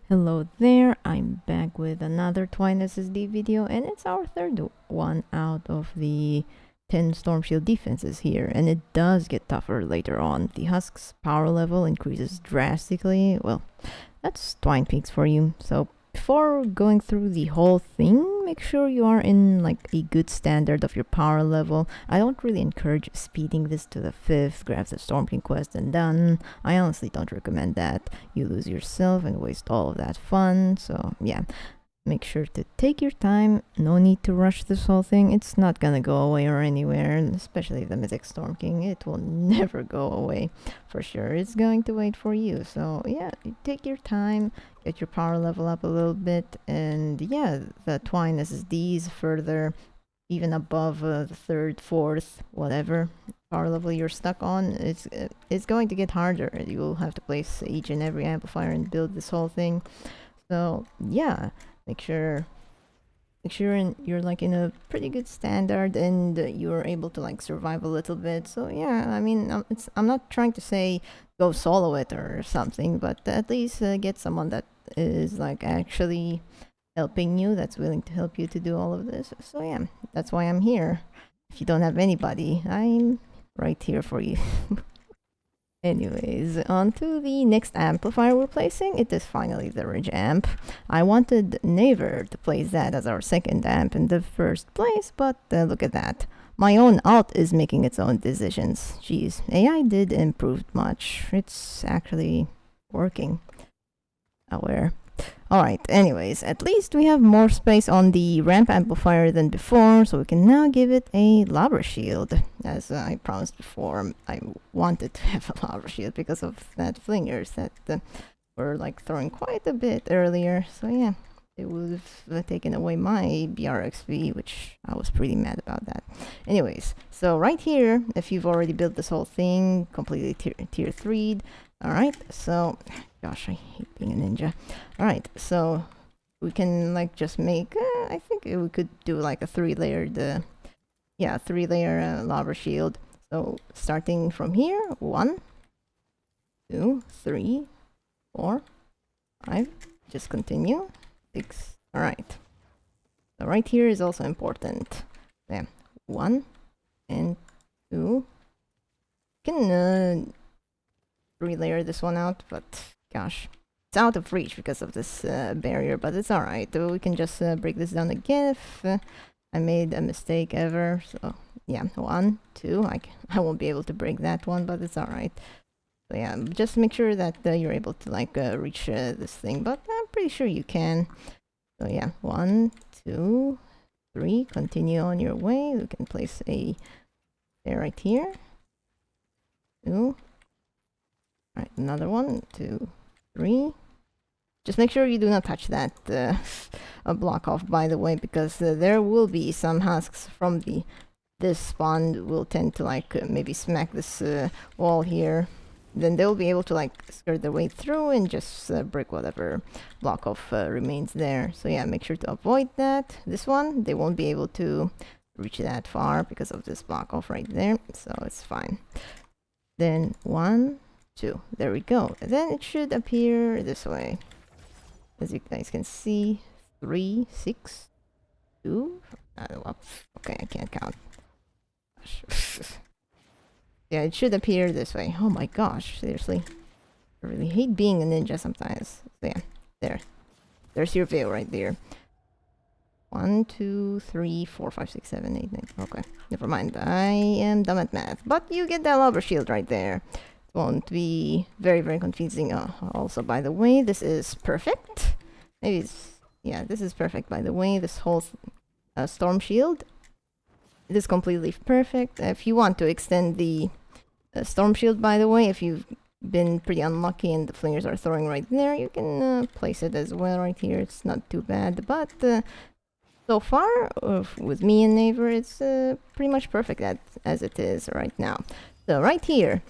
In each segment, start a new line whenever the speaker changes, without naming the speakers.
Hello there, I'm back with another Twine SSD video, and it's our third one out of the 10 Storm Shield defenses here, and it does get tougher later on. The Husk's power level increases drastically. Well, that's Twine Peaks for you. So before going through the whole thing, make sure you are in like a good standard of your power level. I don't really encourage speeding this to the 5th, grab the Storm King quest and done. I honestly don't recommend that. You lose yourself and waste all of that fun. So yeah, make sure to take your time. No need to rush this whole thing. It's not gonna go away or anywhere, especially the Mythic Storm King. It will never go away for sure. It's going to wait for you. So yeah, take your time, get your power level up a little bit, and yeah, the Twine SSDs further, even above the 3rd, 4th, whatever power level you're stuck on. It's going to get harder. You'll have to place each and every amplifier and build this whole thing. So yeah, make sure you're like in a pretty good standard and you're able to like survive a little bit. So yeah, I mean, I'm not trying to say go solo it or something, but at least get someone that is like actually helping you, that's willing to help you to do all of this. So yeah, that's why I'm here. If you don't have anybody, I'm right here for you. Anyways, on to the next amplifier we're placing. It is finally the Ridge amp. I wanted Naver to place that as our second amp in the first place, but look at that. My own alt is making its own decisions. Jeez, AI did improve much. It's actually working. Aware. Alright, anyways, at least we have more space on the ramp amplifier than before, so we can now give it a lava shield. As I promised before, I wanted to have a lava shield because of that flingers that were like throwing quite a bit earlier. So yeah, it would have taken away my BRXP, which I was pretty mad about that. Anyways, so right here, if you've already built this whole thing, completely tier 3'd, alright, so gosh, I hate being a ninja. Alright, so we can like just make, I think we could do like a 3-layered, 3-layer lava shield. So starting from here, 1, 2, 3, 4, 5, just continue, 6, alright. So right here is also important. Yeah, 1 and 2. You can 3-layer this one out, but gosh, it's out of reach because of this barrier, but it's alright. We can just break this down again if I made a mistake ever. So yeah, 1, 2, I won't be able to break that one, but it's alright. So yeah, just make sure that you're able to like reach this thing, but I'm pretty sure you can. So yeah, 1, 2, 3, continue on your way. We can place a there right here. 2. Alright, another 1, 2, 3. Just make sure you do not touch that block off, by the way, because there will be some husks from this spawn will tend to like maybe smack this wall here. Then they'll be able to like skirt their way through and just break whatever block off remains there. So yeah, make sure to avoid that. This one, they won't be able to reach that far because of this block off right there, so it's fine. Then 1, 2, there we go. And then it should appear this way. As you guys can see, 3, 6, 2. Okay, I can't count. Yeah, it should appear this way. Oh my gosh, seriously. I really hate being a ninja sometimes. So yeah, there's your veil right there. 1, 2, 3, 4, 5, 6, 7, 8, 9. Okay, never mind. I am dumb at math. But you get that lava shield right there. Won't be very, very confusing. Also, by the way, this is perfect. Maybe this is perfect, by the way. This whole storm shield, it is completely perfect. If you want to extend the storm shield, by the way, if you've been pretty unlucky and the flingers are throwing right there, you can place it as well right here. It's not too bad, but so far with me and Naver, it's pretty much perfect as it is right now. So right here,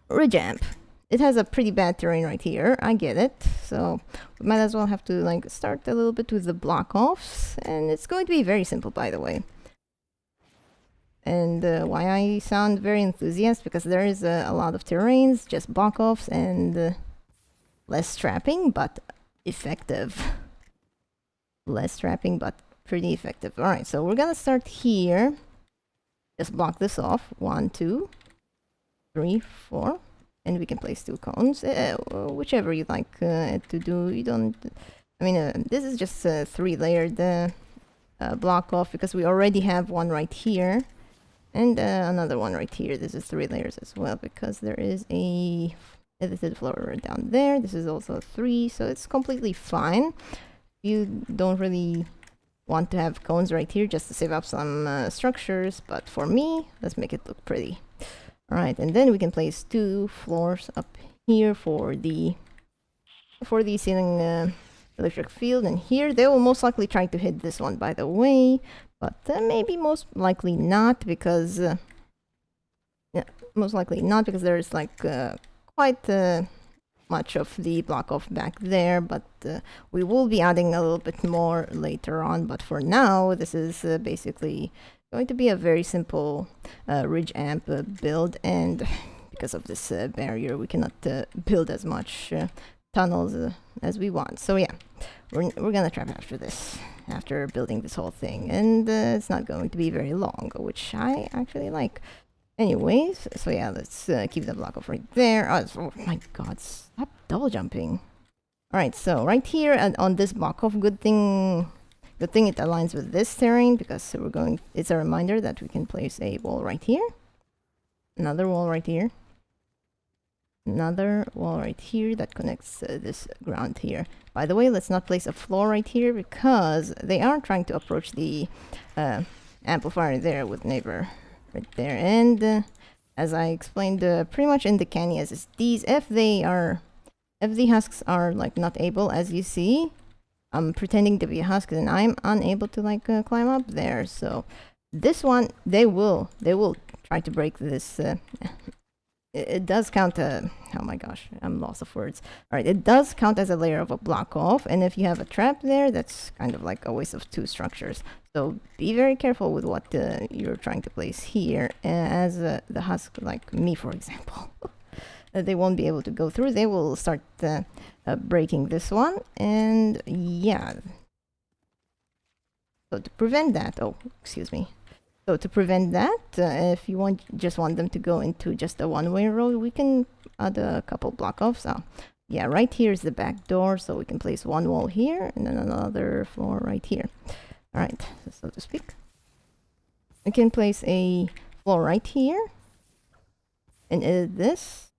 Ridge amp. It has a pretty bad terrain right here, I get it, so we might as well have to like start a little bit with the block offs, and it's going to be very simple, by the way. And why I sound very enthusiastic, because there is a lot of terrains, just block offs and less trapping, but effective. Less trapping, but pretty effective. All right, so we're gonna start here. Just block this off. 1, 2, 3, 4, and we can place 2 cones, whichever you like to do. You don't. I mean, this is just a 3-layered block off because we already have one right here, and another one right here. This is 3 layers as well because there is a edited floor down there. This is also 3, so it's completely fine. You don't really want to have cones right here just to save up some structures, but for me, let's make it look pretty. All right, and then we can place 2 floors up here for the ceiling electric field, and here they will most likely try to hit this one, by the way, but maybe most likely not because there's like quite much of the block off back there, but we will be adding a little bit more later on. But for now, this is basically going to be a very simple ridge amp build, and because of this barrier, we cannot build as much tunnels as we want. So yeah, we're gonna trap after this, after building this whole thing, and it's not going to be very long, which I actually like. Anyways, so yeah, let's keep the block off right there. Oh my god, stop double jumping. Alright, so right here on this block off, good thing it aligns with this terrain because it's a reminder that we can place a wall right here, another wall right here, another wall right here that connects this ground here. By the way, let's not place a floor right here because they are trying to approach the amplifier there with neighbor right there. And as I explained pretty much in the canny SSDs, if the husks are like not able, as you see, I'm pretending to be a husk and I'm unable to like climb up there. So this one, they will try to break this. It does count. Oh my gosh, I'm lost of words. All right, it does count as a layer of a block off, and if you have a trap there, that's kind of like a waste of 2 structures. So be very careful with what you're trying to place here, as the husk, like me, for example. They won't be able to go through. They will start breaking this one, and yeah. So to prevent that, oh, excuse me. So to prevent that, if you just want them to go into just a one-way road, we can add a couple block-offs. Yeah, right here is the back door, so we can place 1 wall here and then another floor right here. All right, so to speak. We can place a floor right here and edit this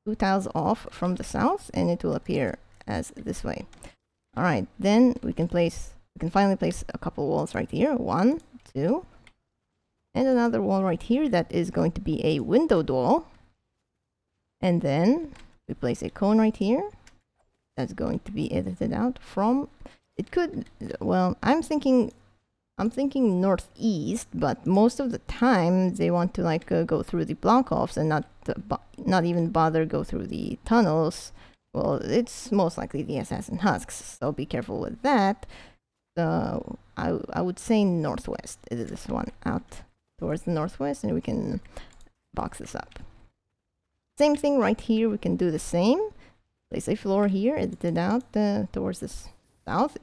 2 tiles off from the south, and it will appear as this way. All right, then we can finally place a couple walls right here. 1, 2, and another wall right here that is going to be a windowed wall, and then we place a cone right here that's going to be edited out from, it could, well, I'm thinking northeast, but most of the time they want to like go through the block offs and not even bother go through the tunnels. Well, it's most likely the assassin husks, so be careful with that. So I would say northwest. Edit this one out towards the northwest, and we can box this up. Same thing right here. We can do the same. Place a floor here, edit it out towards the south.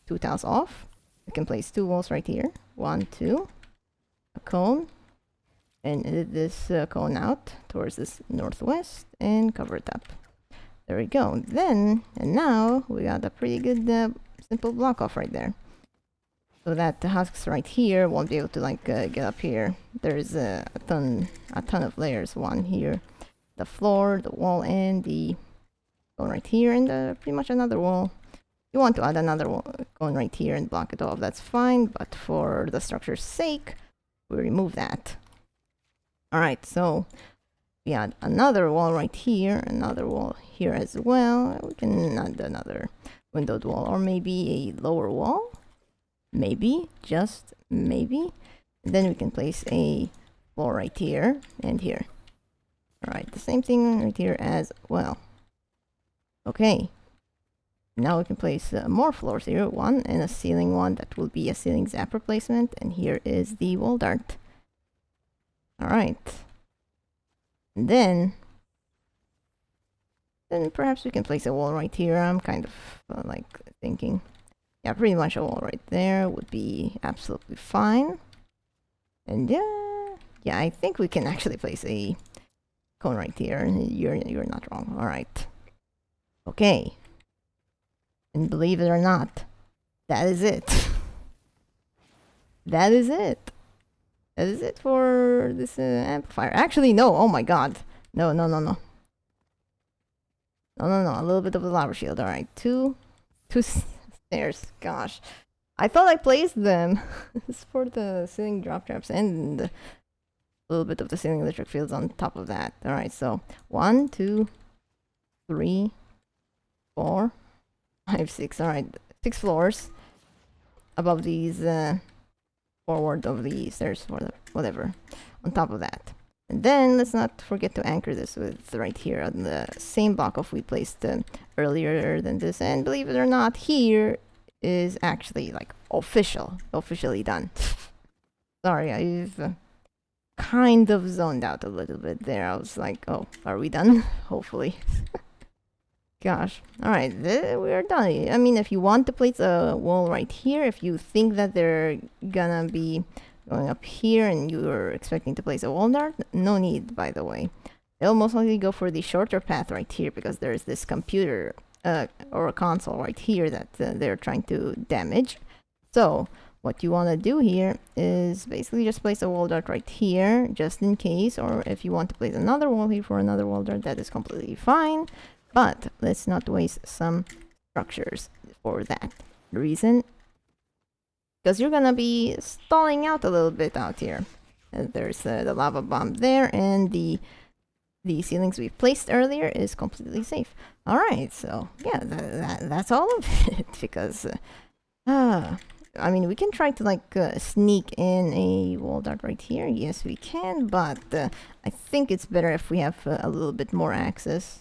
2 tiles off. We can place 2 walls right here. 1, 2, a cone, and edit this cone out towards this northwest and cover it up. There we go. Then and now we got a pretty good simple block off right there, so that the husks right here won't be able to like get up here. There's a ton of layers. 1 here, the floor, the wall, and the cone right here, and pretty much another wall. You want to add another cone right here and block it off, that's fine, but for the structure's sake, we remove that. All right, so we add another wall right here, another wall here as well. We can add another windowed wall, or maybe a lower wall, maybe, just maybe. And then we can place a floor right here and here. All right, the same thing right here as well. Okay, now we can place more floors here, 1 and a ceiling one that will be a ceiling zapper placement, and here is the wall dart. All right, and then then perhaps we can place a wall right here. I'm kind of like thinking, yeah, pretty much a wall right there would be absolutely fine. And yeah, I think we can actually place a cone right here. You're not wrong. All right. Okay. And believe it or not, that is it. That is it. That is it for this amplifier. Actually, no. Oh my god. No. No. A little bit of the lava shield. All right. Two stairs. Gosh. I thought I placed them. This is for the ceiling drop traps and a little bit of the ceiling electric fields on top of that. All right. So 1, 2, 3, 4, 5, 6. All right. 6 floors above these forward of the stairs, whatever, on top of that. And then let's not forget to anchor this with right here on the same block of we placed earlier than this. And believe it or not, here is actually like officially done. Sorry, I've kind of zoned out a little bit there. I was like, oh, are we done? Hopefully. Gosh. Alright, we are done. I mean, if you want to place a wall right here, if you think that they're gonna be going up here and you're expecting to place a wall there, no need, by the way. They'll most likely go for the shorter path right here because there's this computer or a console right here that they're trying to damage. So, what you want to do here is basically just place a wall dart right here, just in case, or if you want to place another wall here for another wall dart, that is completely fine. But let's not waste some structures for that reason, because you're gonna be stalling out a little bit out here. There's the lava bomb there, and the ceilings we placed earlier is completely safe. All right, so yeah, that's all of it. Because I mean, we can try to like sneak in a wall dart right here. Yes, we can, but I think it's better if we have a little bit more access.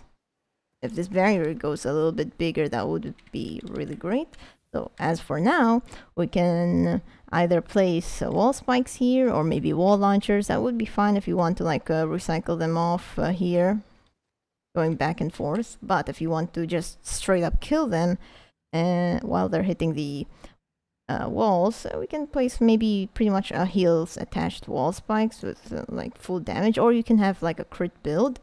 If this barrier goes a little bit bigger, that would be really great. So as for now, we can either place wall spikes here or maybe wall launchers. That would be fine if you want to like recycle them off here, going back and forth. But if you want to just straight up kill them while they're hitting the walls, we can place maybe pretty much heals attached wall spikes with like full damage, or you can have like a crit build.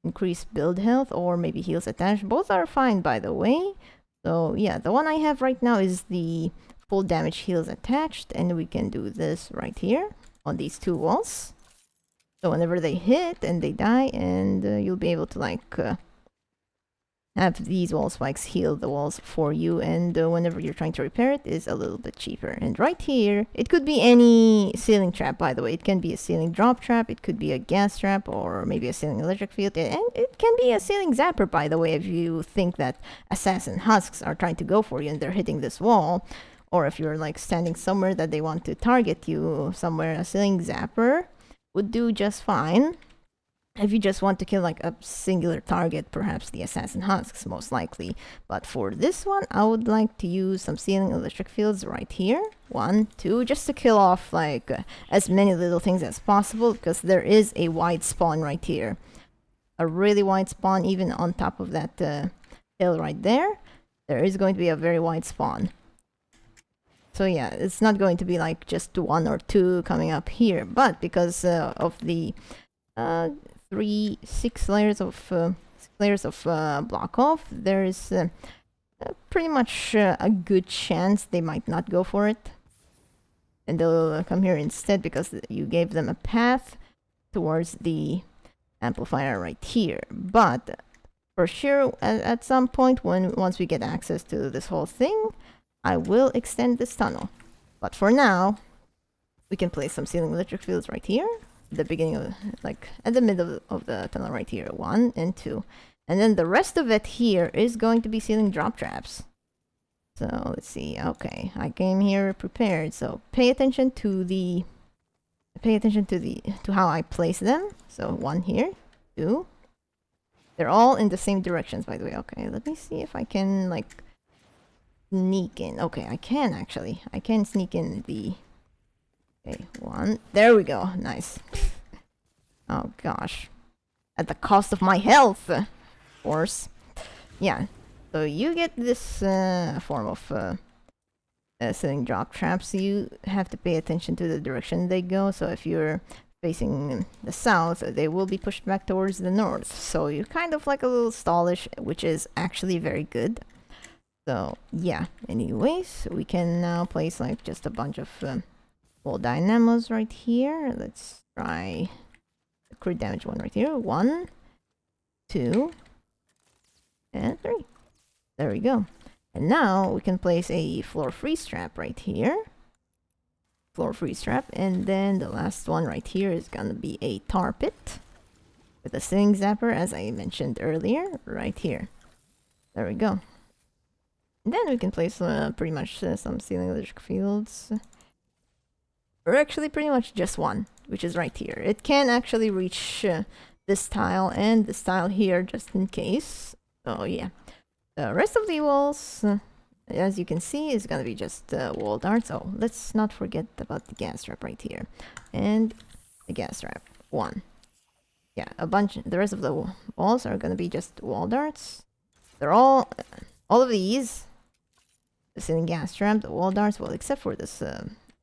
Increase build health, or maybe heals attached. Both are fine, by the way. So yeah, the one I have right now is the full damage heals attached, and we can do this right here on these two walls. So whenever they hit and they die, and you'll be able to like have these wall spikes heal the walls for you, and whenever you're trying to repair it is a little bit cheaper. And right here, it could be any ceiling trap, by the way. It can be a ceiling drop trap, it could be a gas trap, or maybe a ceiling electric field, and it can be a ceiling zapper, by the way, if you think that assassin husks are trying to go for you and they're hitting this wall, or if you're like standing somewhere that they want to target you somewhere, a ceiling zapper would do just fine. If you just want to kill like a singular target, perhaps the assassin husks most likely. But for this one, I would like to use some ceiling electric fields right here. 1, 2, just to kill off like as many little things as possible, because there is a wide spawn right here. A really wide spawn, even on top of that hill right there. There is going to be a very wide spawn. So yeah, it's not going to be like just 1 or 2 coming up here, but because of the 6 layers of block off, there is pretty much a good chance they might not go for it, and they'll come here instead because you gave them a path towards the amplifier right here. But for sure, at some point, once we get access to this whole thing, I will extend this tunnel. But for now, we can place some ceiling electric fields right here. The beginning of, like at the middle of the tunnel right here, 1 and 2, and then the rest of it here is going to be ceiling drop traps. So let's see. Okay, I came here prepared, so pay attention to how I place them. So 1 here, 2, they're all in the same directions, by the way. Okay, let me see if I can like sneak in. Okay, I can sneak in the Okay, 1. There we go. Nice. Oh gosh. At the cost of my health. course. Yeah, so you get this form of setting drop traps. You have to pay attention to the direction they go. So if you're facing the south, they will be pushed back towards the north. So you're kind of like a little stallish, which is actually very good. So yeah, anyways, we can now place like just a bunch of wall dynamos right here. Let's try the crit damage one right here. 1, 2, and 3. There we go. And now we can place a floor freeze trap right here. Floor freeze trap. And then the last one right here is gonna be a tar pit with a sling zapper, as I mentioned earlier, right here. There we go. And then we can place pretty much some ceiling electric fields. Or actually pretty much just one, which is right here. It can actually reach this tile and this tile here just in case. So yeah. The rest of the walls, as you can see, is gonna be just wall darts. Oh, let's not forget about the gas trap right here. And the gas trap. 1. Yeah, a bunch. The rest of the walls are gonna be just wall darts. They're all of these. The ceiling gas trap, the wall darts, well, except for this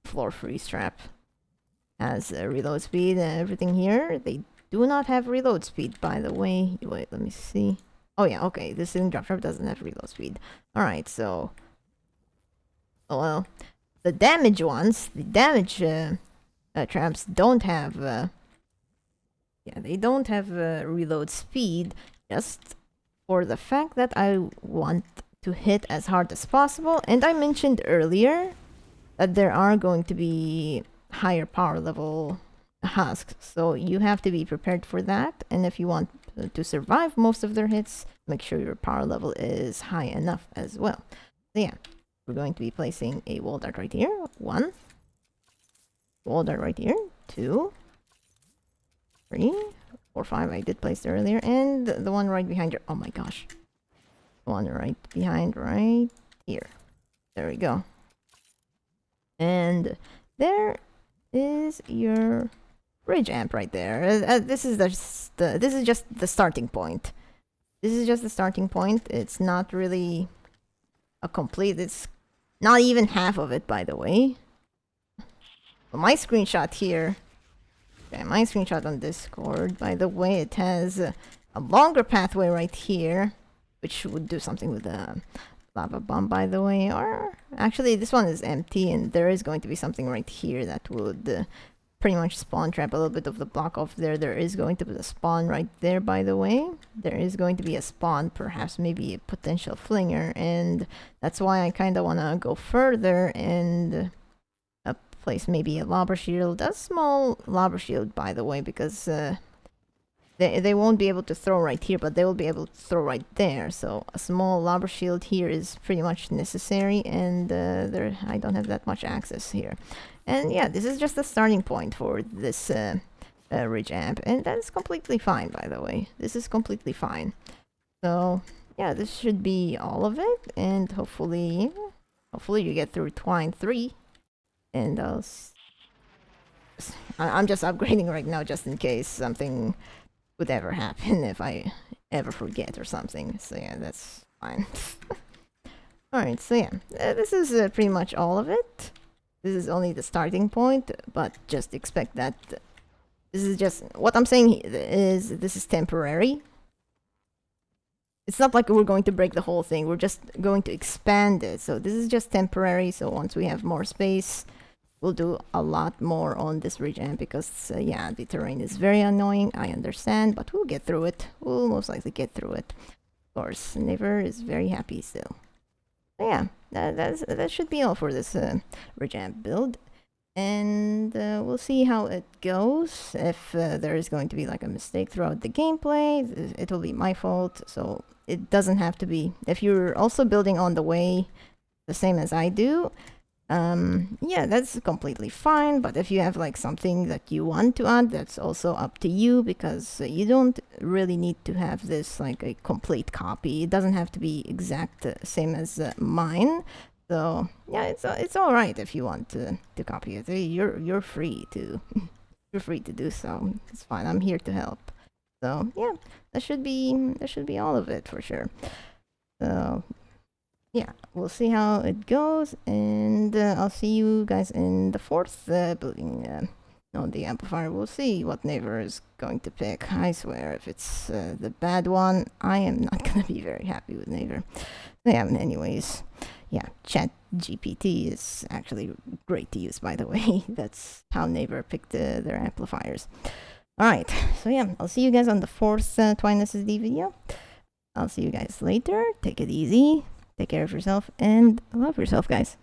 floor freeze trap. Has reload speed and everything here. They do not have reload speed, by the way. Wait, let me see. Oh yeah, okay, this ceiling drop trap doesn't have reload speed. Alright, so... Oh well. The damage ones, the damage traps don't have... yeah, they don't have reload speed, just for the fact that I want to hit as hard as possible. And I mentioned earlier that there are going to be higher power level husks, so you have to be prepared for that. And if you want to survive most of their hits, make sure your power level is high enough as well. So yeah, we're going to be placing a wall dart right here. 1. Wall dart right here. 2, 3, 4, 5. I did place earlier, and the one right behind your... Oh my gosh. One right behind right here. There we go. And there is your bridge amp right there. This is just the starting point. This is just the starting point. It's not really a complete. It's not even half of it, by the way. But my screenshot here. Okay, my screenshot on Discord. By the way, it has a longer pathway right here, which would do something with the lava bomb, by the way. Or actually, this one is empty, and there is going to be something right here that would pretty much spawn trap a little bit of the block off there. There is going to be a spawn right there, by the way. There is going to be a spawn, perhaps maybe a potential flinger, and that's why I kind of want to go further and place maybe a lava shield, a small lava shield, by the way, because they won't be able to throw right here, but they will be able to throw right there. So a small lava shield here is pretty much necessary, and I don't have that much access here. And yeah, this is just the starting point for this ridge amp, and that is completely fine, by the way. This is completely fine. So yeah, this should be all of it, and hopefully you get through Twine 3, and I'm just upgrading right now just in case something would ever happen if I ever forget or something. So yeah, that's fine. Alright, so yeah, this is pretty much all of it. This is only the starting point, but just expect that this is just... What I'm saying is this is temporary. It's not like we're going to break the whole thing, we're just going to expand it. So this is just temporary, so once we have more space, we'll do a lot more on this ridge amp, because yeah, the terrain is very annoying, I understand, but we'll get through it. We'll most likely get through it. Of course, Never is very happy still. So yeah, that should be all for this ridge amp build. And we'll see how it goes. If there is going to be like a mistake throughout the gameplay, it will be my fault. So it doesn't have to be. If you're also building on the way the same as I do, yeah, that's completely fine. But if you have like something that you want to add, that's also up to you, because you don't really need to have this like a complete copy. It doesn't have to be exact same as mine. So yeah, it's all right if you want to copy it. You're free to you're free to do so. It's fine. I'm here to help. So yeah, that should be all of it for sure. So yeah, we'll see how it goes, and I'll see you guys in the fourth building on the amplifier. We'll see what neighbor is going to pick. I swear, if it's the bad one, I am not gonna be very happy with neighbor. Yeah, anyways, yeah, Chat GPT is actually great to use, by the way. That's how neighbor picked their amplifiers. Alright, so yeah, I'll see you guys on the fourth Twine SSD video. I'll see you guys later. Take it easy. Take care of yourself and love yourself, guys.